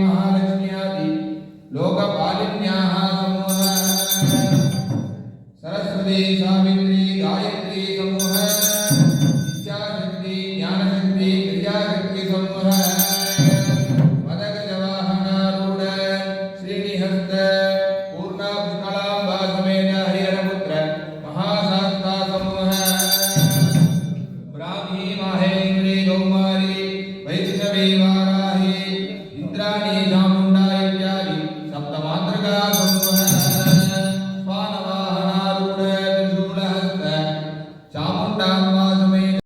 महालक्ष्मी आदि लोकपालिन्याः समूहः सरस्वती सावित्री गायत्री समूहः इच्छाशक्ति ज्ञानशक्ति क्रियाशक्ति समूहः मदगजवाहनारूढ श्रीनिहस्त पूर्णा पुष्कलाम्बा समेत हरिहरपुत्र महाशास्ता समूहः ब्राह्मी माहेन्द्री गौमारी वैष्णवी वाराही इंद्राणी चामुंडा इत्यादि सप्तमातृका समूहः स्वानवाहनारूढ त्रिशूलहस्त चामुण्डाम्बा समेत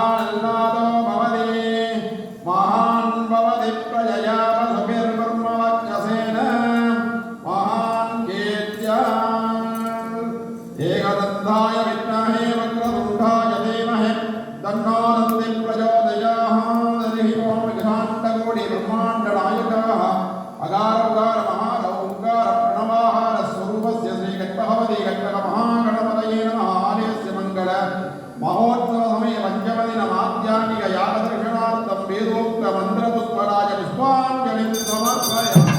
महान्नादो भवति महान् भवति प्रजया पशुभिर्ब्रह्मवक्षसेन महान् कीर्त्या एकदन्ताय विद्महे वक्रतुण्डाय धीमहि तन्नो दन्ति प्रचोदयात् हरिः ओं विघ्नाण्डकोटि ब्रह्माण्डनायकः अगार उगार महार ओंकार प्रणवाहार स्वरूपस्य श्री गणपति महागणपतये नमः आलयस्य मंगल महोत्सव समय पंचमदिन आध्यात्मिक याग दर्शनार्थं वेदोक्त मंत्र पुष्पराज पुष्पाञ्जलिं समर्पयामि।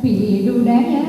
பீடுடைய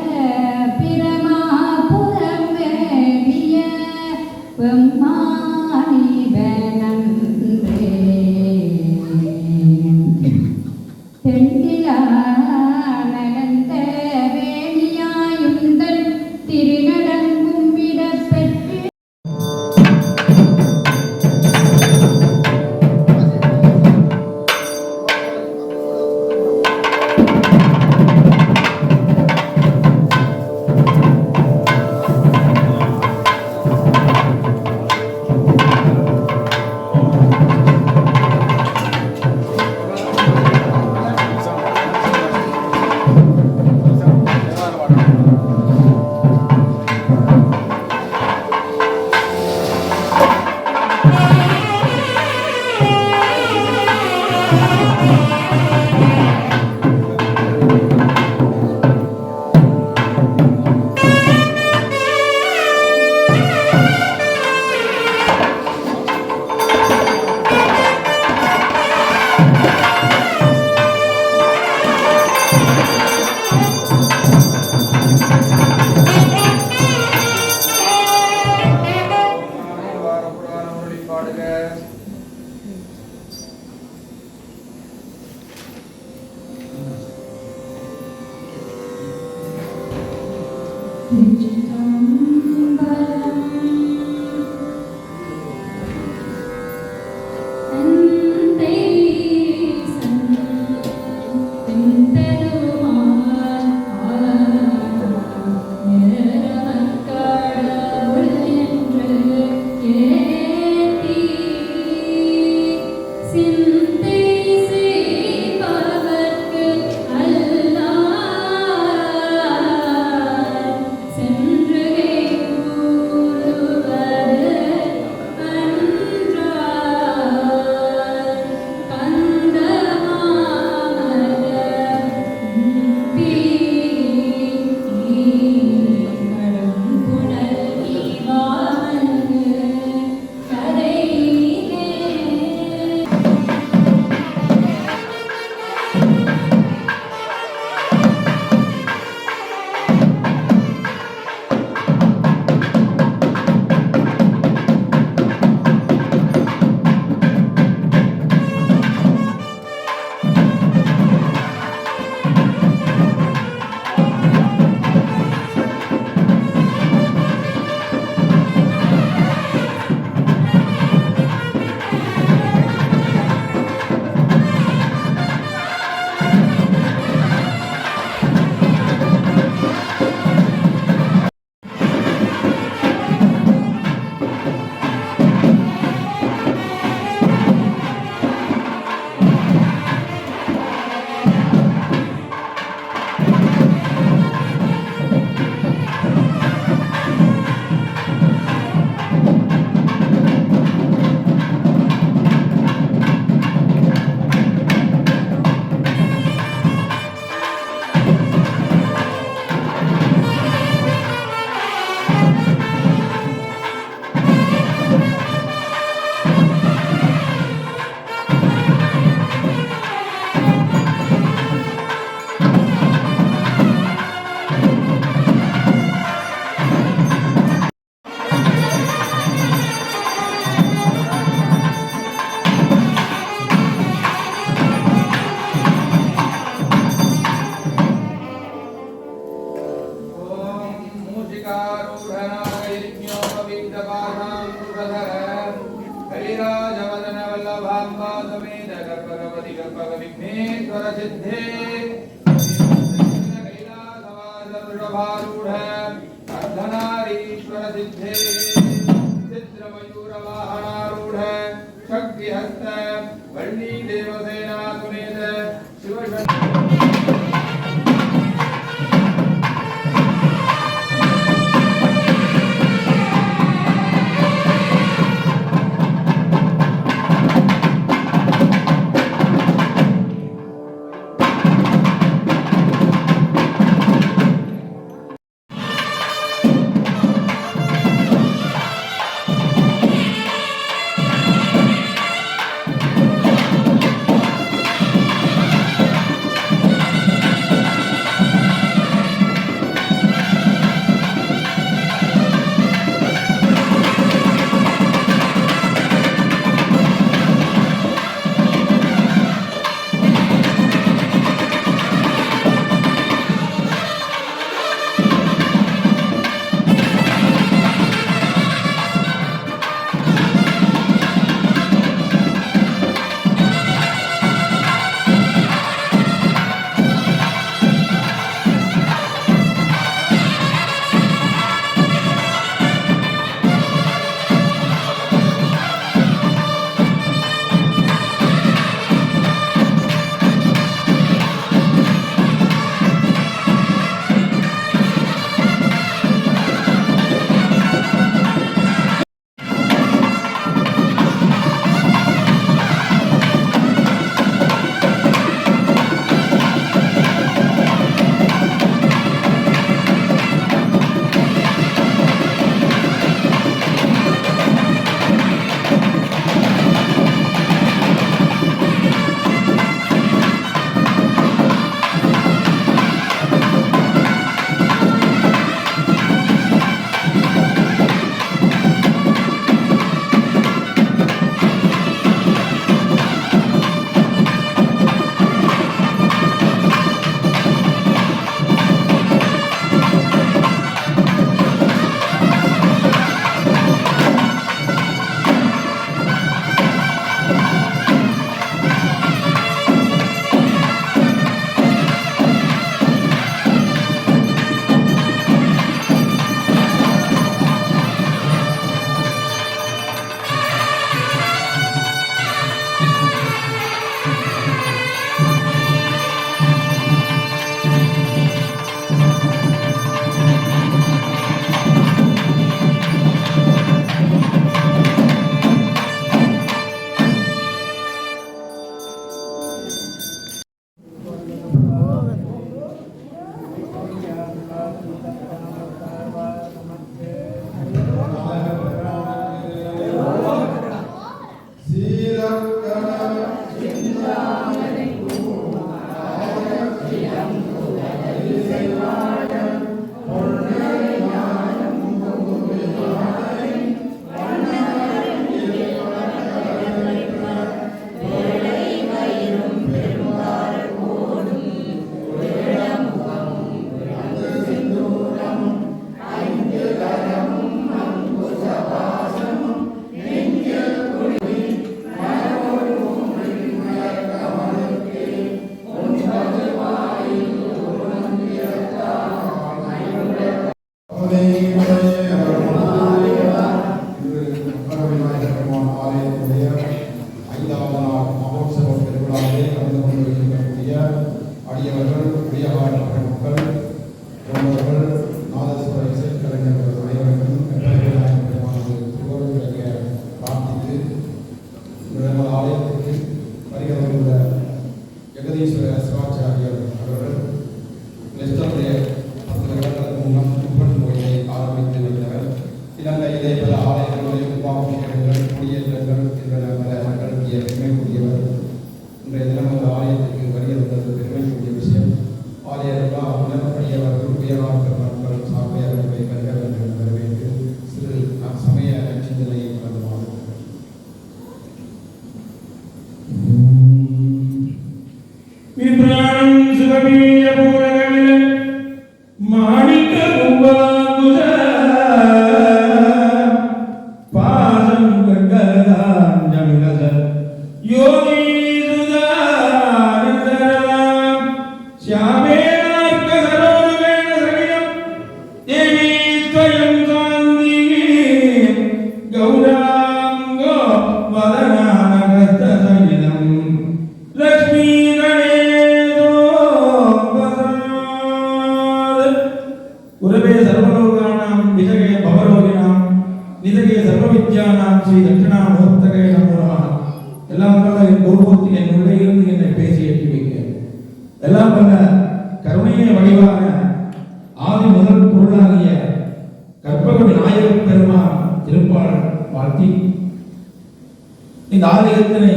இந்த ஆலயத்தினை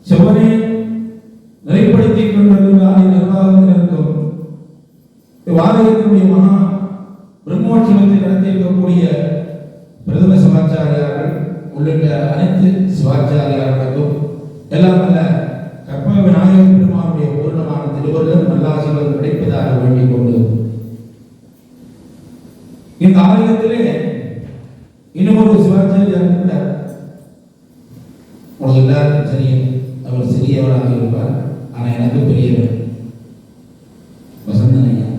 செவ்வனே நிறைப்படுத்திக் கொண்டிருக்கிற ஆலய நிர்வாகத்தினருக்கும் இவ்வாலயத்தினுடைய மகா பிரம்மோற்சவத்தை நடத்தியிருக்கக்கூடிய பிரதம சிவாச்சாரியார்கள் உள்ளிட்ட அனைத்து சிவாச்சாரியார்களுக்கும் எல்லாம் அல்ல கற்பக விநாயகர் பெருமானுடைய பூர்ணமான திருவள்ளுவர் நல்லாசிகள் கிடைப்பதாக வேண்டிக் கொண்டு இந்த ஆலயத்திலே இன்னும் ஒரு சிவாச்சாரியார் இருக்கிறார். உங்களுக்கு எல்லாருக்கும் தெரியும், அவர் சிறியவராக இருப்பார், ஆனால் எனக்கு பெரியவர். வசந்தன் ஐயா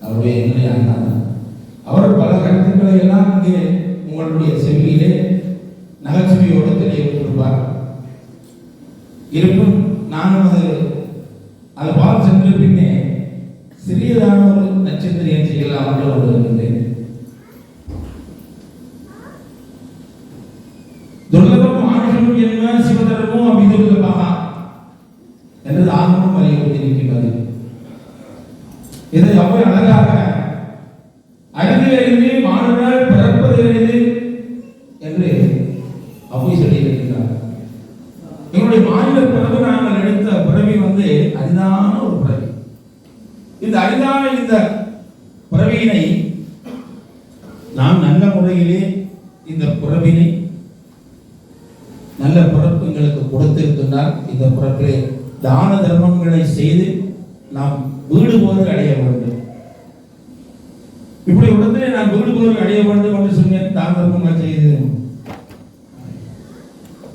அவருடைய என்னுடைய அண்ணா தான். அவர் பல கருத்துக்களை எல்லாம் இங்கே உங்களுடைய செவியிலே நகைச்சுவையோடு தெளிவித்திருப்பார். இருப்பும் நானும் அது பால் சென்று பின்னே சிறியதான ஒரு நட்சத்திரம் செய்யலாம் என்று வருகின்றேன். துர்லபம் ஆயுஷம் என்ன சிவதர்மம் அபிதுர்லபா என்றது ஆகமும் வலியுறுத்தியிருக்கின்றது. இதை அவை அழகாக அழகிலிருந்து மாணவர்கள் பிறப்பதிலிருந்து என்று அவை சொல்லியிருக்கிறார். எங்களுடைய மாநில பிறகு நாங்கள் எடுத்த பிறவி அரிதான ஒரு பிறவி. இந்த அரிதான இந்த பிறவியினை நாம் நல்ல முறையிலே இந்த பிறவினை நல்ல பிறப்பு எங்களுக்கு கொடுத்திருக்கின்றால் இந்த பிறப்பிலே தான தர்மங்களை செய்து நாம் வீடு போர் அடைய வேண்டும். இப்படி உடனே நான் வீடு போர் அடைய வேண்டும் என்று சொன்னேன். தான தர்மங்கள் செய்து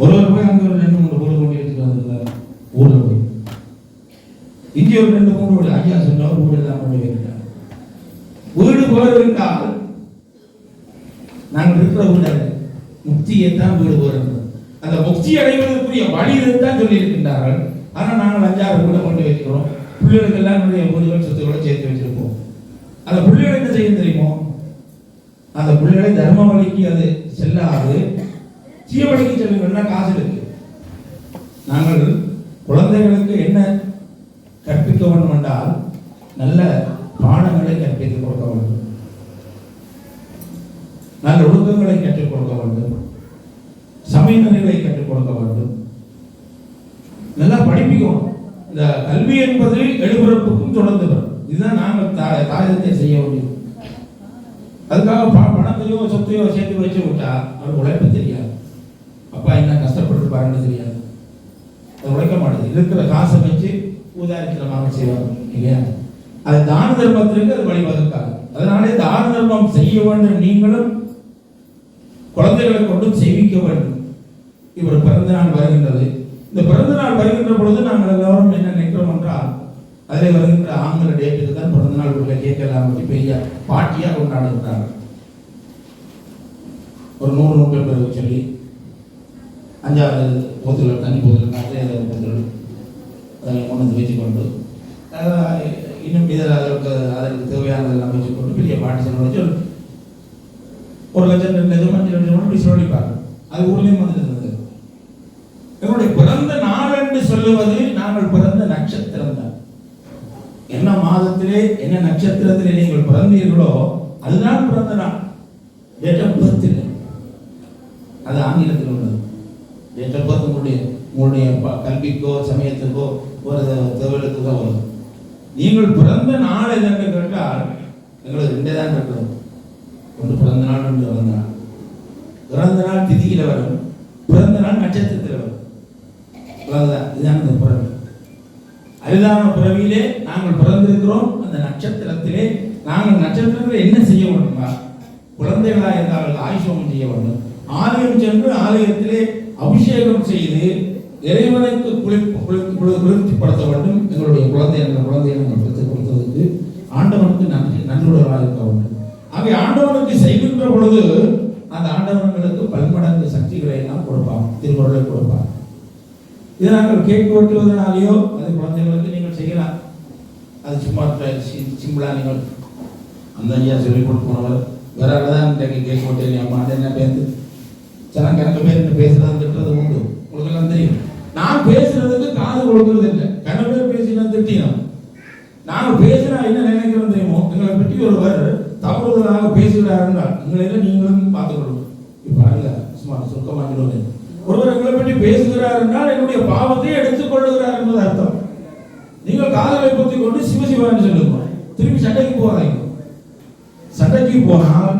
ஒருவர் போய் அங்கே ஒரு 2-3 வீடு கொண்டு எடுத்துட்டு வந்திருந்தார். ஊர்ல போய் இங்கே ஒரு 2-3 வீடு ஐயா சொன்னார், வீடு எல்லாம் கொண்டு வைக்கிறார். வீடு போர் என்றால் நாங்கள் இருக்கிற வீடு முக்தியைத்தான் வீடு போர். அந்த முக்தி அடைவதற்குரிய வழி தான் சொல்லி இருக்கின்றார்கள். ஆனால் நாங்கள் 5-6 வீடு கொண்டு வைக்கிறோம். பிள்ளைகளுக்கு எல்லாம் வீடுகள் சொத்துக்களை சேர்த்து வச்சிருப்போம். அந்த பிள்ளைகளை என்ன செய்ய தெரியுமோ, அந்த பிள்ளைகளை தர்ம வழிக்கு அது செல்லாது தீய வழிக்கு செல்லுங்கன்னா காசு இருக்கு. நாங்கள் குழந்தைகளுக்கு என்ன கற்பிக்க வேண்டும் என்றால் நல்ல பாடங்களை கற்பித்துக் கொடுக்க வேண்டும், நல்ல ஒழுக்கங்களை கற்றுக் கொடுக்க வேண்டும், சமய நெறிகளை கற்றுக் கொடுக்க வேண்டும், நல்லா படிப்பிக்கணும். இந்த கல்வி என்பது எழுபிறப்புக்கும் தொடர்ந்து வரும். இதுதான் நாங்கள் தாயத்தை செய்ய முடியும். அதுக்காக பணத்தையோ சொத்தையோ சேர்த்து வச்சு விட்டா அவர் உழைப்பு தெரியாது, அப்பா என்ன கஷ்டப்பட்டுருப்பாருன்னு தெரியாது, அது உழைக்க மாட்டேது. இருக்கிற காசை வச்சு ஊதாரித்தனமாக செய்வாங்க இல்லையா? அது தான தர்மத்திற்கு அது வழிவகுக்காது. அதனாலே தான தர்மம் செய்ய வேண்டும். நீங்களும் குழந்தைகளை கொண்டும் செய்விக்க வேண்டும். இவர் பிறந்த நாள் வருகின்றது. இந்த பிறந்த நாள் வருகின்ற பொழுது நாங்கள் எல்லாரும் என்ன நினைக்கிறோம் என்றால், அதில் வருகின்ற ஆங்கில டேட்டுக்கு தான் பிறந்த நாள் உள்ள கேட்கலாம் பற்றி பெரிய பாட்டியாக கொண்டாடுகிறார்கள். ஒரு 100 நூற்று பேருக்கு சொல்லி 5 போத்துகள் தண்ணி போத்துகள் போத்துகள் அதை கொண்டு வச்சுக்கொண்டு இன்னும் இதில் அதற்கு தேவையானதெல்லாம் வச்சுக்கொண்டு பெரிய பாட்டி செலவு 1 லட்சம் 2 லட்சம் 5 லட்சம் இப்படி சொல்லிப்பாங்க. அது ஊர்லேயும் வந்துட்டு இருந்தது. என்னுடைய பிறந்த நாள் என்று சொல்லுவது நாங்கள் பிறந்த நட்சத்திரம் தான். என்ன மாதத்திலே என்ன நட்சத்திரத்திலே நீங்கள் பிறந்தீர்களோ அதுதான் பிறந்த நாள். டேட் ஆஃப் பர்த் இல்லை, அது ஆங்கிலத்தில் உள்ளது. டேட் ஆஃப் பர்த் உங்களுடைய கல்விக்கோ சமயத்துக்கோ ஒரு தேவைகளுக்கு தான் வரும். நீங்கள் பிறந்த நாள் எதென்று கேட்டால் எங்களுக்கு 2 தான் இருக்கிறது. ஒன்று பிறந்த நாள், ஒன்று பிறந்த நாள். பிறந்த நாள் திதியில் வரும், பிறந்த நாள் நட்சத்திரத்தில் வரும். இதுதான் இந்த பிறவி. அரிதான பிறவியிலே நாங்கள் பிறந்திருக்கிறோம். அந்த நட்சத்திரத்திலே நாங்கள் நட்சத்திரத்தில் என்ன செய்ய வேண்டுமா? குழந்தைகளாக இருந்தால் ஆயுஷம் செய்ய வேண்டும். ஆலயம் சென்று ஆலயத்திலே அபிஷேகம் செய்து இறைவனுக்கு குளிர்ச்சிப்படுத்த வேண்டும். எங்களுடைய குழந்தையை நாங்கள் பெற்றுக் கொடுத்ததுக்கு ஆண்டவனுக்கு நன்றியுள்ளவராக இருக்க வேண்டும். ஆகவே ஆண்டவனுக்கு செய்கின்ற பொழுது அந்த ஆண்டவன்களுக்கு பல்மடங்கு சக்திகளை எல்லாம் கொடுப்பாங்க, திருக்குறளை கொடுப்பாங்க. இதை நாங்கள் கேக் ஓட்டுவதனாலேயோ அது குழந்தைகளுக்கு நீங்கள் செய்யலாம். அது சும்மா சிம்பிளாக நீங்கள் அந்த ஐயா சொல்லிக் கொடுப்பவர் வேற தான் இன்றைக்கு கேக் ஓட்டு அம்மா என்ன பேருந்து சில கணக்கு பேர் என்ன பேசுறதுன்றது உண்டு. உங்களுக்கெல்லாம் தெரியும். நான் பேசுறதுக்கு காது கொடுக்கறது இல்லை. கணக்கு பேர் பேசினா திட்டினோம். நாங்கள் பேசினா என்ன நினைக்கிறோம் தெரியுமோ, எங்களை பற்றி ஒருவர் தவறுதலாக பேசுகிறார் என்றால் எங்களை நீங்களும் பார்த்துக் கொள்ளும். இப்போ அல்ல சும்மா சுருக்கமாக ஒருவர் எங்களை பற்றி பேசுகிறார் என்றால் என்னுடைய பாவத்தை எடுத்துக் கொள்ளுகிறார் என்பது அர்த்தம். நீங்கள் காதலை பற்றி கொண்டு சிவசிவான்னு சொல்லுங்க, திரும்பி சண்டைக்கு போறாங்க. சண்டைக்கு போனால்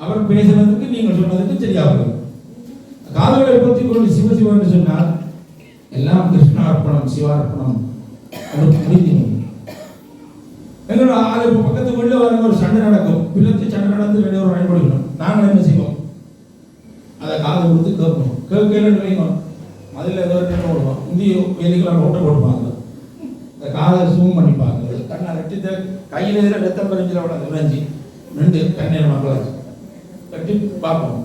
அவர் பேசுறதுக்கு நீங்கள் சொன்னதுக்கு சரியாக காதலை பற்றி கொண்டு சிவசிவான்னு சொன்னால் எல்லாம் கிருஷ்ணார்ப்பணம் சிவார்ப்பணம் முடிஞ்சு. எங்களோட அது பக்கத்து உள்ள வர ஒரு சண்டை நடக்கும். பிள்ளை சண்டை நடந்து 2 ஒரு பயன்படுத்தணும். நாங்கள் என்ன செய்வோம்? அதை காதை கொடுத்து கேட்போம். கேட்கலன்னு வைக்கணும். அதில் ஏதோ ஓடுவோம். இந்திய வேதிகளாக ஓட்ட போட்டுப்பாங்க. இந்த காதை சூம் பண்ணி பார்க்குறது. கண்ணை ரெட்டி கையில் இதில் ரத்தம் பறிஞ்சில் விட விளைஞ்சி 2 கண்ணீர் மக்களாச்சு கட்டி பார்ப்போம்.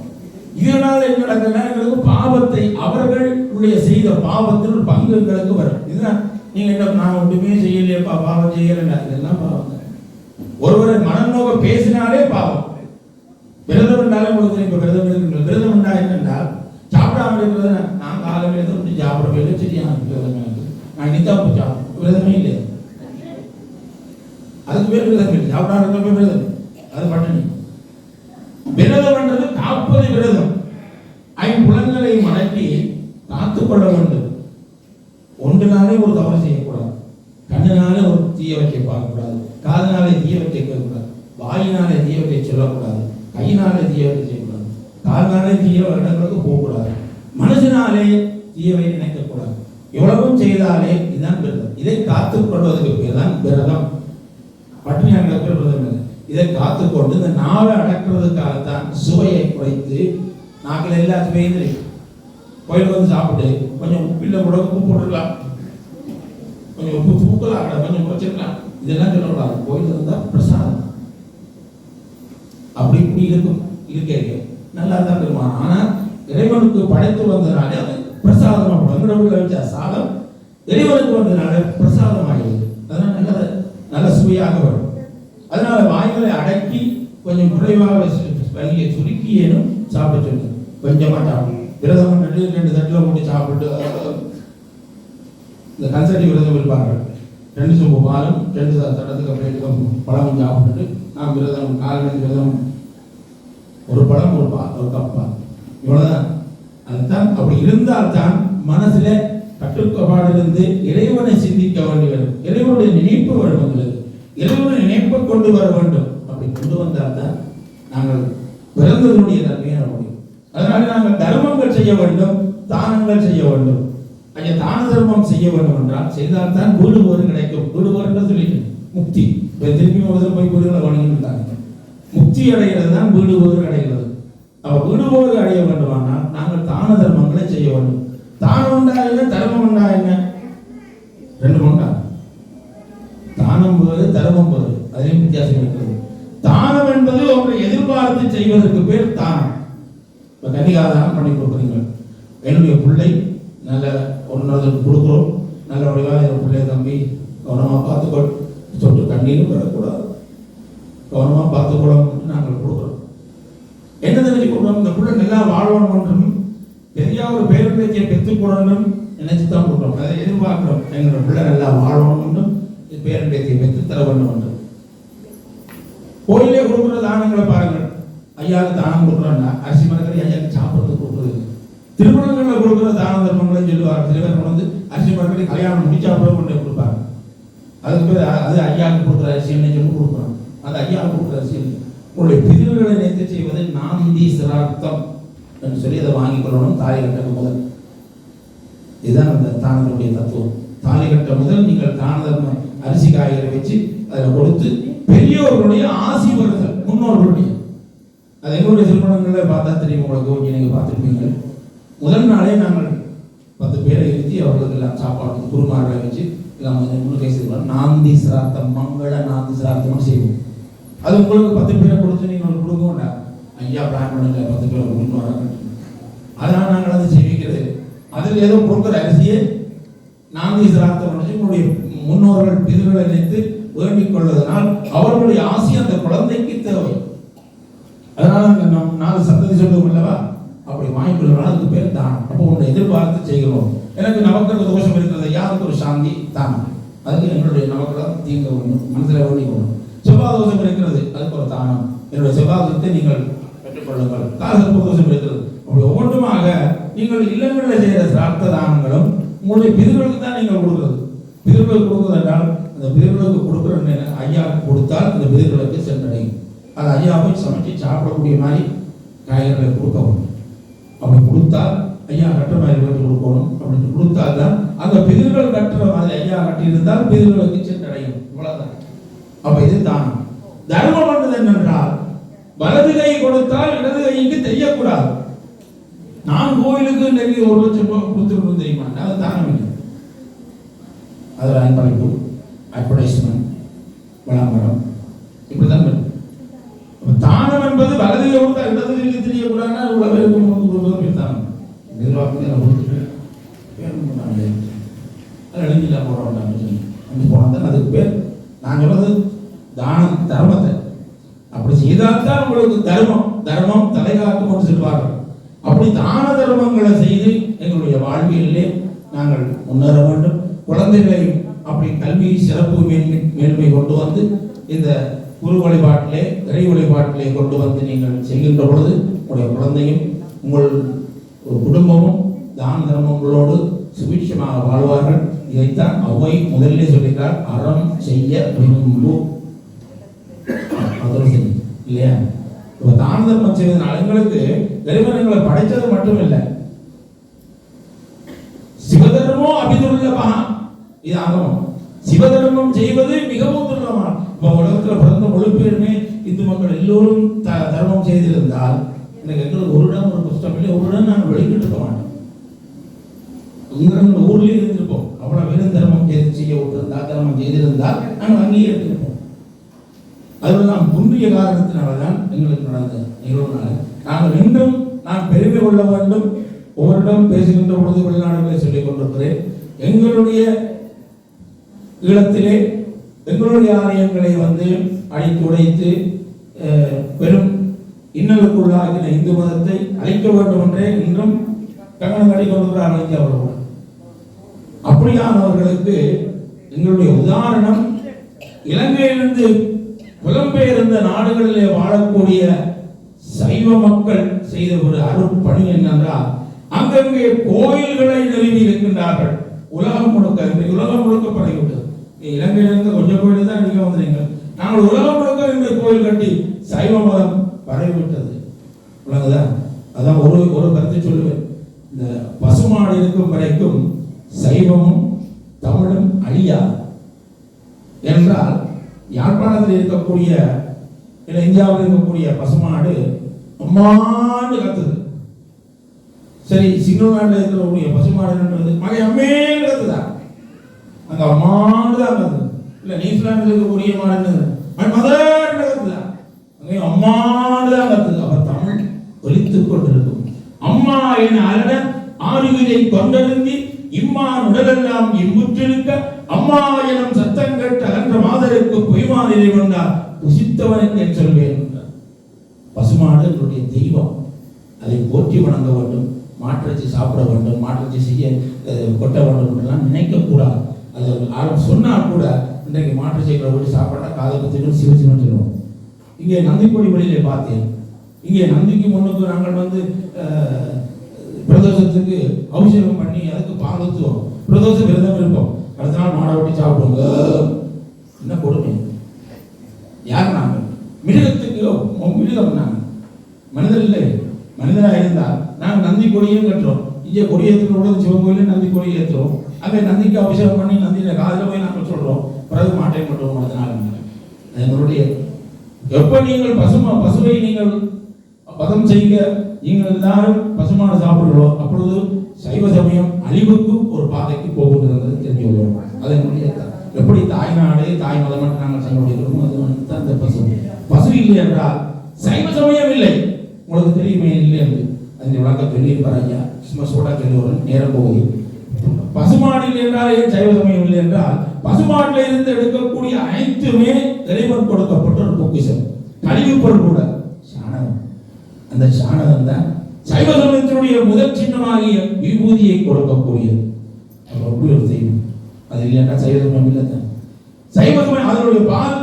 இதனால் என்ன நடக்குதுன்னா எங்களுக்கு பாவத்தை அவர்களுடைய செய்த பாவத்தில் ஒரு பங்கு எங்களுக்கு வரும். இதுதான் நீங்க என்ன நான் ஒன்றுமே செய்யலையப்பா பாவம் செய்யலைன்னா இதெல்லாம் பாவம். ஒருவரை மனநோக பேசினாலே பாவம். விரதம் என்றாலே உங்களுக்கு இப்போ விரதம் இருக்கின்ற விரதம் என்றால் என்னென்றால் சாப்பிடாம இருக்கிறது. நான் காலையில் எதுவும் சாப்பிடவே இல்லை, சரியான விரதம் எனக்கு நான் நித்தாப்பு சாப்பிடும் விரதமே இல்லை. அதுக்கு பேர் விரதம் இல்லை. சாப்பிடாம இருக்கிற விரதம் அது பட்டினி. விரதம் என்றது காப்பது விரதம். 5 புலன்களை மடக்கி காத்துக்கொள்ள வேண்டும். ஒன்றினாலே ஒரு தவறு செய்யக்கூடாது. கண்ணினாலே ஒரு தீயவற்றை பார்க்கக்கூடாது. காதினாலே தீயவற்றை கேட்கக்கூடாது. வாயினாலே தீயவற்றை சொல்லக்கூடாது. கையினாலே தீயவற்றை செய்யக்கூடாது. காலினாலே தீய இடங்களுக்கு போகக்கூடாது. மனசினாலே தீயவை நினைக்கக்கூடாது. எவ்வளவும் செய்தாலே இதுதான் விரதம். இதை காத்துக்கொள்வதற்கு பேர் தான் விரதம். பட்டினியாக விரதம் இல்லை. இதை காத்துக்கொண்டு இந்த நாவை அடக்கிறதுக்காகத்தான் சுவையை குறைத்து நாக்கில் எல்லாத்துமே தெரியும். கோயிலுக்கு வந்து சாப்பிட்டு கொஞ்சம் உப்பில்லை கூட உப்பு போட்டுக்கலாம், கொஞ்சம் உப்பு தூக்கலாம், கொஞ்சம் குறைச்சிருக்கலாம். இதெல்லாம் சொல்லக்கூடாது. கோயில் இருந்தால் பிரசாதம் அப்படி இப்படி இருக்கும். இருக்கே நல்லா தான் இருக்குமா. ஆனால் இறைவனுக்கு படைத்து வந்ததுனாலே அது பிரசாதமாக எங்களோட வச்ச சாதம் இறைவனுக்கு வந்ததுனால பிரசாதம் ஆகிடுது. அதனால் நல்ல சுவையாக வரும். அதனால வாய்களை அடக்கி கொஞ்சம் குறைவாக வலியை சுருக்கி ஏனும் சாப்பிட சொல்லுங்க. கொஞ்சமாக சாப்பிடும். விரதம் 2 தட்டில் போட்டு சாப்பிட்டு இந்த கன்சர்டி விரதம் இருப்பார்கள். 2 சொம்பு பாலும் 2 தடத்துக்கு பிளேட்டுக்கும் பழமும் சாப்பிட்டுட்டு நான் விரதம் காலையில் விரதம் ஒரு பழம் ஒரு கப் பால் இவ்வளவுதான். அதுதான் அப்படி இருந்தால்தான் மனசுல கட்டுப்பாடிலிருந்து இறைவனை சிந்திக்க வேண்டி வரும். இறைவனுடைய நினைப்பு வரும். உங்களுக்கு இறைவனுடைய நினைப்பை கொண்டு வர வேண்டும். அப்படி கொண்டு வந்தால்தான் நாங்கள் பிறந்ததனுடைய தன்மையை முடியும். அதனால நாங்கள் தர்மங்கள் செய்ய வேண்டும், தானங்கள் செய்ய வேண்டும். ஐயா தான தர்மம் செய்ய வேண்டும் என்றால் செய்தால்தான் வீடு போரு கிடைக்கும். வீடு போருன்னு சொல்லிட்டு முக்தி திருப்பி முதல்ல போய் வீடுகளை வணங்கிட்டாங்க. முக்தி அடைகிறது தான் வீடு போரு அடைகிறது. அவ வீடு போரு அடைய வேண்டுமானால் நாங்கள் தான தர்மங்களை செய்ய வேண்டும். தானம் உண்டா என்ன, தர்மம் உண்டா என்ன, 2 உண்டா. தானம் போது தர்மம் போது அதிலையும் வித்தியாசம் இருக்கிறது. தானம் என்பது ஒன்றை எதிர்பார்த்து செய்வதற்கு பேர் தானம். இப்போ கன்னிகாதானம் பண்ணி கொடுக்குறீங்க. என்னுடைய பிள்ளை நல்ல ஒன்றுக்கு கொடுக்குறோம், நல்ல வடிவாக என் பிள்ளைய தம்பி கவனமாக பார்த்துக்கொள், சொட்டு கண்ணீரும் வரக்கூடாது, கவனமாக பார்த்துக்கொள்ளும் நாங்கள் கொடுக்குறோம். என்ன தெரிஞ்சு கொடுக்குறோம், இந்த பிள்ளை நல்லா வாழணும் என்றும் பெரிய ஒரு பேரம்பேச்சியை பெற்றுக்கொள்ளணும் நினைச்சு தான் கொடுக்குறோம். அதை எதிர்பார்க்கிறோம். எங்களோட பிள்ளை நல்லா வாழணும் என்றும் பேரம்பேச்சியை பெற்று தர வேண்டும் என்று. கோயிலே கொடுக்குற தானங்களை பாருங்கள். ஐயாவுக்கு தானம் கொடுக்குறோம்னா அரிசி மரக்கறி ஐயாவுக்கு சாப்பிட்றதுக்கு கொடுக்குறது. திருமணங்களில் கொடுக்குற தான தர்மங்களையும் சொல்லுவாங்க. சில பேர் வந்து அரிசி மரக்கறி கல்யாணம் முடிச்சா அப்புறம் கொண்டு கொடுப்பாங்க. அதுக்கு பேர் அது ஐயாவுக்கு கொடுக்குற அரிசின்னு சொல்லி கொடுக்குறோம். அது ஐயாவுக்கு கொடுக்குற அரிசி. உங்களுடைய பிரிவுகளை நேர்த்தி செய்வது நாந்தி சிரார்த்தம் என்று சொல்லி அதை வாங்கிக் கொள்ளணும். தாலி கட்ட முதல் இதுதான் அந்த தானத்தினுடைய தத்துவம். தாலி கட்ட முதல் நீங்கள் தான தர்மம் அரிசி காய்கறி வச்சு அதில் கொடுத்து பெரியோர்களுடைய ஆசி வருதல், முன்னோர்களுடைய. அது எங்களுடைய திருமணங்களில் பார்த்தா தெரியும் உங்களுக்கு. நீங்கள் பார்த்துருப்பீங்க. முதல் நாளே நாங்கள் 10 பேரை இருத்தி அவர்களுக்கு எல்லாம் சாப்பாடு குருமார்களை வச்சு எல்லாம் முன்னுக்கை செய்வோம். நாந்தி சிரார்த்தம், மங்கள நாந்தி சிரார்த்தம் செய்வோம். அது உங்களுக்கு 10 பேரை கொடுத்து நீங்கள் கொடுக்க வேண்டாம். ஐயா பிளான் பண்ணுங்க 10 பேரை கொடுத்து வராங்க. அதனால் நாங்கள் அதை செய்விக்கிறது. அதில் ஏதோ கொடுக்குற அரிசியை நாந்தி சிரார்த்தம் பண்ணி உங்களுடைய முன்னோர்கள் பிரிவுகளை நினைத்து வேண்டிக் கொள்வதனால் அவர்களுடைய ஆசி அந்த குழந்தைக்கு தேவை. அதனால நம் 4 சந்ததி சொல்லுவோம் அல்லவா, அப்படி வாங்கிக்கொள்ளலாம். அதுக்கு பேர் தானம். அப்போ உன்னை எதிர்பார்த்து செய்கிறோம். எனக்கு நமக்கு தோஷம் இருக்கிறது, யாருக்கு ஒரு சாந்தி தானம். அதுக்கு எங்களுடைய நமக்கெல்லாம் தீங்க வேண்டும், மனதில் வேண்டிக் கொள்ளும். செவ்வாய் தோஷம் இருக்கிறது, அதுக்கு ஒரு தானம். என்னுடைய செவ்வாய் தோஷத்தை நீங்கள் பெற்றுக்கொள்ளுங்கள். காலசர்ப்ப தோஷம் இருக்கிறது. அப்படி ஒவ்வொன்றுமாக நீங்கள் இல்லங்களில் செய்கிற சிரார்த்த தானங்களும் உங்களுடைய பிரிவுகளுக்கு தான் நீங்கள் கொடுக்குறது. பிரிவுகளுக்கு கொடுக்குறது என்றால் அந்த பிரிவுகளுக்கு கொடுக்குற ஐயாவுக்கு கொடுத்தால் அந்த பிரிவுகளுக்கு சென்றடையும். அது ஐயாவை சமைச்சு சாப்பிடக்கூடிய மாதிரி காய்கறிகளை கொடுக்கணும். அப்படி கொடுத்தால் ஐயா கட்டுற மாதிரி வீட்டு கொடுக்கணும். அப்படி கொடுத்தால் தான் அந்த பிரிவுகள் கட்டுற மாதிரி ஐயா கட்டியிருந்தால் பிரிவுகளுக்கு சென்றடையும். இவ்வளவுதான். அப்ப இது தானம். தர்மம் பண்ணது என்னென்றால் வலது கை கொடுத்தால் இடது கைக்கு தெரியக்கூடாது. நான் கோயிலுக்கு நெருங்கி 1 லட்சம் ரூபாய் கொடுத்துருக்கணும் தெரியுமா, அது தானம் இல்லை. அதில் அன்பளிப்பு, அட்வர்டைஸ்மெண்ட், விளம்பரம், இப்படிதான் வரும். தானம் என்பது வலது கை கொடுத்தா இடது கைக்கு தெரியக்கூடாதுன்னா இவ்வளவு பேருக்கு தானம். நிர்வாகத்தை நான் கொடுத்துட்டு அது எழுதில போடுறோம் சொல்லி போனால் அதுக்கு பேர் நான் சொல்றது தானம், தர்மத்தை. அப்படி செய்தால்தான் உங்களுக்கு தர்மம் தர்மம் தலைகாக்கும் சொல்வார்கள். அப்படி தான தர்மங்களை செய்து எங்களுடைய வாழ்வியலே நாங்கள் முன்னேற வேண்டும். குழந்தைகளை அப்படி கல்வி சிறப்பு மேன்மை கொண்டு வந்து இந்த குரு வழிபாட்டிலே இறை வழிபாட்டிலே கொண்டு வந்து நீங்கள் செய்கின்ற பொழுது உங்களுடைய குழந்தையும் உங்கள் குடும்பமும் தான தர்மங்களோடு சுபிட்சமாக வாழ்வார்கள். இதைத்தான் அவ்வை முதலிலே சொல்லியிருக்கிறார், அறம் செய்ய விரும்பும் இல்லையா. இப்போ தான தர்மம் செய்வதனால் எங்களுக்கு இறைவனை படைத்தது மட்டும் இல்லை, சிவதர்மோ அபிதுர்லபா. இது ஆகமம். சிவதர்மம் செய்வது மிகவும் துர்லபம். இப்போ உலகத்தில் பிறந்த முழு பேருமே இந்து மக்கள் எல்லோரும் தர்மம் செய்திருந்தால் எனக்கு எங்களுக்கு ஒரு இடம் ஒரு புஸ்தகம் இல்லை, ஒரு இடம் நாங்கள் வெளிக்கிட்டு இருக்க மாட்டோம். உங்கள் ஊர்லேயே இருந்திருப்போம். அவ்வளோ பேரும் தர்மம் செய்ய விட்டிருந்தால் தர்மம் செய்திருந்தால் நாங்கள் அங்கேயே இருந்திருப்போம். அதுவும் நாம் புண்ணிய காரணத்தினால்தான் எங்களுக்கு நடந்த நிகழ்வுனால நாங்கள் இன்றும் நான் பெருமை கொள்ள வேண்டும். ஒவ்வொருடம் பேசுகின்ற பொழுது வெளிநாடுகளை சொல்லிக் கொண்டிருக்கிறேன். எங்களுடைய ஈழத்திலே எங்களுடைய ஆலயங்களை வந்து அழித்து உடைத்து பெரும் இன்னலுக்குள்ளாகின இந்து மதத்தை அழிக்க வேண்டும் என்றே இன்றும் கங்கணம் கட்டி கொண்டிருக்கிறார்கள். அப்படியானவர்களுக்கு எங்களுடைய உதாரணம் இலங்கையிலிருந்து புலம்பெயர்ந்த நாடுகளிலே வாழக்கூடிய சைவ மக்கள் செய்த ஒரு அருட்பணி என்னென்றால் அங்கங்கே கோயில்களை நிறுவி இருக்கின்றார்கள். உலகம் முழுக்க பரவிவிட்டது. இலங்கையிலிருந்து கொஞ்சம் கோயில் தான் நீங்க வந்தீங்க. நாங்கள் உலகம் முழுக்க இன்று கோயில் கட்டி சைவ மதம் பரவிவிட்டது. உலகதான் அதான் ஒரு கருத்தை சொல்லுவேன். இந்த பசுமாடு இருக்கும் வரைக்கும் சைவமும் தமிழும் அழியாது என்றால் யாழ்ப்பாணத்தில் இருக்கக்கூடிய இந்தியாவில் இருக்கக்கூடிய பசுமாடு அம்மாண்டு கத்துது. சரி, சிங்களநாட்டில் இருக்கக்கூடிய பசுமாடுன்றது மகை அம்மேன்னு கத்துதா, அங்க அம்மாண்டு தான் கத்துது. இல்ல நியூசிலாந்தில் இருக்கக்கூடிய மாடு மதர்ன்னு கத்துதா, அங்கே அம்மாண்டு தான் கத்துது. அப்ப தமிழ் ஒலித்துக் கொண்டிருக்கும். அம்மா என அலட ஆறுவிதை கொண்டருந்தி இம்மா உடலெல்லாம் இம்புற்றிருக்க அம்மா எனும் சத்தம் கேட்டு அகன்ற மாதருக்கு பொய்மாதிரி கொண்டார் புசித்தவனுக்கு என்று சொல்வேன். பசுமாடு என்னுடைய தெய்வம், அதை போற்றி வணங்க வேண்டும், மாற்றச்சி சாப்பிட வேண்டும், மாற்றச்சி செய்ய கொட்ட வேண்டும் என்றெல்லாம் நினைக்கக்கூடாது. அது ஆளும் சொன்னால் கூட இன்றைக்கு மாற்றச்சிகளை போட்டு சாப்பிட்டா காதல் திட்டம் சிவசிவன் சொல்லுவோம். இங்கே நந்திக்கொடி வழியிலே பார்த்தேன். இங்கே நந்திக்கு முன்னுக்கு நாங்கள் பிரதோஷத்துக்கு அபிஷேகம் பண்ணி அதுக்கு பால் ஊற்றுவோம். பிரதோஷ விரதம் இருப்போம். அடுத்த நாள் மாடை வெட்டி சாப்பிடுவோங்க. என்ன கொடுமை! யார் நாங்கள்? மிருகத்துக்கு மிருகம் நாங்கள், மனிதர் இல்லை. மனிதராக இருந்தால் நாங்கள் நந்தி கொடியும் கட்டுறோம். இங்கே கொடியேற்றுறோட சிவன் கோயிலே நந்தி கொடி ஏற்றுறோம். அங்கே நந்திக்கு அபிஷேகம் பண்ணி நந்தியில் காதில் போய் நாங்கள் சொல்கிறோம். பிறகு மாட்டை பண்ணுவோம். அதனால் எங்களுடைய எப்போ நீங்கள் பசுவை நீங்கள் பதம் செய்ய நீங்கள் எல்லாரும் பசுமாடு சாப்பிடுறோம், அப்பொழுது சைவ சமயம் அழிவுக்கு ஒரு பாதைக்கு போகின்றது தெரிஞ்சு கொள்வோம். அதனுடைய எப்படி தாய்நாடு தாய் மதம் என்று நாங்கள் சொல்லிக்கிறோமோ அது வந்து அந்த பசு இல்லை என்றால் சைவ சமயம் இல்லை. உங்களுக்கு தெரியுமே இல்லை என்று அந்த விளக்க சொல்லியிருப்பார் ஐயா. சும்மா சோடா சொல்லி வரும் நேரம் போகுது. பசுமாடு இல்லை என்றால் ஏன் சைவ சமயம் இல்லை என்றால் பசுமாட்டில் இருந்து எடுக்கக்கூடிய அனைத்துமே இறைவன் கொடுக்கப்பட்ட ஒரு பொக்கிஷம். கழிவு பொருள் கூட சாணம். அந்த சாணம் தான் சைவ சமயத்தினுடைய முதல் சின்னமாகிய விபூதியை கொடுக்கக்கூடியது. அப்படி ஒரு தெய்வம். அது இல்லைன்னா சைவ சமயம் இல்லை தான். சைவ சமயம் அதனுடைய பால்,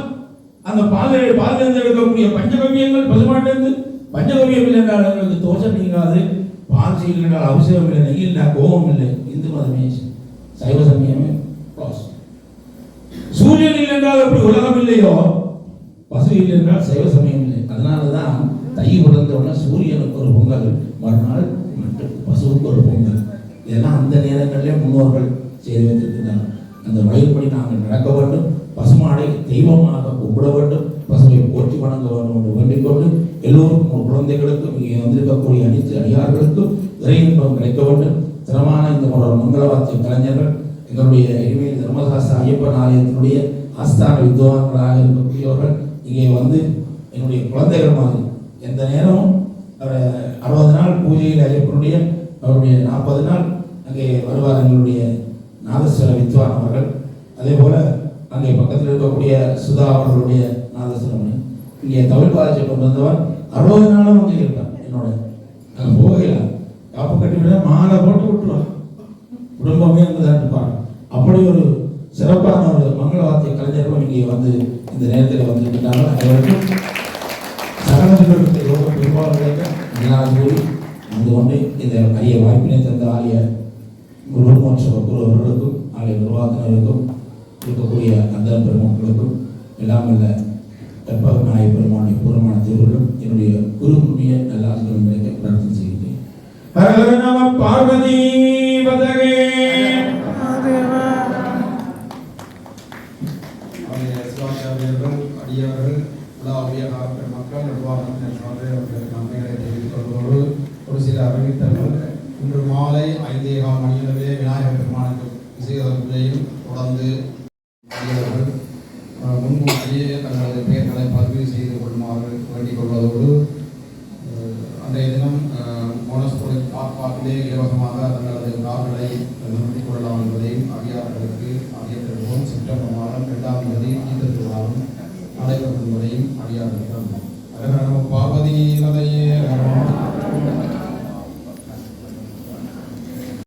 அந்த பாலிலிருந்து எடுக்கக்கூடிய பஞ்சகவியங்கள் பசுமாட்டிலிருந்து பஞ்சகவியம் இல்லை என்றால் எங்களுக்கு தோஷம் நீங்காது. பால் செய்யல் என்றால் அவசியம் இல்லை, நெய் இல்லை, கோபம் இல்லை. இந்து மதமே சைவ சமயமே சூரியன் இல்லை என்றால் எப்படி உலகம் இல்லையோ பசு இல்லை என்றால் சைவ சமயம் இல்லை. அதனாலதான் தை உணர்ந்தவுடனே சூரியனுக்கு ஒரு பொங்கல், மறுநாள் பசுவுக்கு ஒரு பொங்கல். இதெல்லாம் அந்த நேரங்களிலே முன்னோர்கள் செய்து வைத்திருக்கிறார்கள். அந்த வழிபடி நாங்கள் நடக்க வேண்டும். பசுமாடை தெய்வமாக கும்பிட வேண்டும். பசுவை போற்றி வணங்க வேண்டும் என்று வேண்டிக் கொண்டு எல்லோருக்கும் குழந்தைகளுக்கும் இங்கே வந்திருக்கக்கூடிய அனைத்து அடியார்களுக்கும் இறையின்பம் கிடைக்க வேண்டும். திறமான இந்த மங்களவாத்திய கலைஞர்கள் எங்களுடைய எளிமையில் தர்மசாஸ்திர ஐயப்பன் ஆலயத்தினுடைய ஆஸ்தான வித்வான்களாக இருக்கக்கூடியவர்கள் இங்கே வந்து என்னுடைய குழந்தைகள் மாதிரி எந்த நேரமும் 60 நாள் பூஜையில் ஐயப்பனுடைய அவருடைய 40 நாள் அங்கே வருவார் எங்களுடைய நாதஸ்வர வித்வான் அவர்கள். அதே போல அங்கே பக்கத்தில் இருக்கக்கூடிய சுதா அவர்களுடைய நாதஸ்வரமணி இங்கே தமிழ் பாதிச்சை கொண்டு வந்தவர் 60 நாளும் அங்கே இருப்பார். என்னோட நாங்கள் போகல காப்பு கட்டி விட மாலை போட்டு விட்டுருவார். குடும்பமே அங்கே தான் இருப்பார். அப்படி ஒரு சிறப்பான ஒரு மங்களவாத்திய கலைஞர்களும் இங்கே வந்து இந்த நேரத்தில் வந்திருக்கிறார்கள். அனைவருக்கும் சகலர்களுக்கு யோக பெரும்பாலும் கூறி அங்கு கொண்டு இந்த அரிய வாய்ப்பினை தந்த ஆலய குருமோட்சவ குரு அவர்களுக்கும் ஆலய நிர்வாகத்தினருக்கும் இருக்கக்கூடிய அந்த பெருமக்களுக்கும் எல்லாம் அல்ல கற்பக நாய பெருமானுடைய பூர்வமான தேர்வுகளும் என்னுடைய குரு முன்னிய நல்ல ஆசிரியர்களும் கிடைக்க பிரார்த்தனை செய்கிறேன். ஹர நம பார்வதி பதகே. சிவாச்சாரியர்கள் அடியார்கள் உலகிய மக்கள் நிர்வாகத்தினர் அவர்களுக்கு நன்மைகளை தெரிவித்துக் கொள்வதோடு ஒரு சில அறிவித்தல்கள். இன்று மாலை 5:15 மணியளவிலே விநாயகர் பெருமானுக்கு விசேஷ பூஜையும் தொடர்ந்து அடியார்கள் முன்கூட்டியே தங்களது பெயர்களை பதிவு செய்து கொள்ளுமாறு வேண்டிக் கொள்வதோடு அன்றைய தினம் மோனஸ்போர்ட் பார்க்கிலே இலவசமாக தங்களது கார்களை நிறுத்திக் கொள்ளலாம் என்பதையும் அடியார்களுக்கு அறியப்படுவோம். செப்டம்பர் மாதம் 2ஆம் தேதி ஈஸ்டர் திருநாளும் நடைபெறும் என்பதையும் அடியார்களுக்கு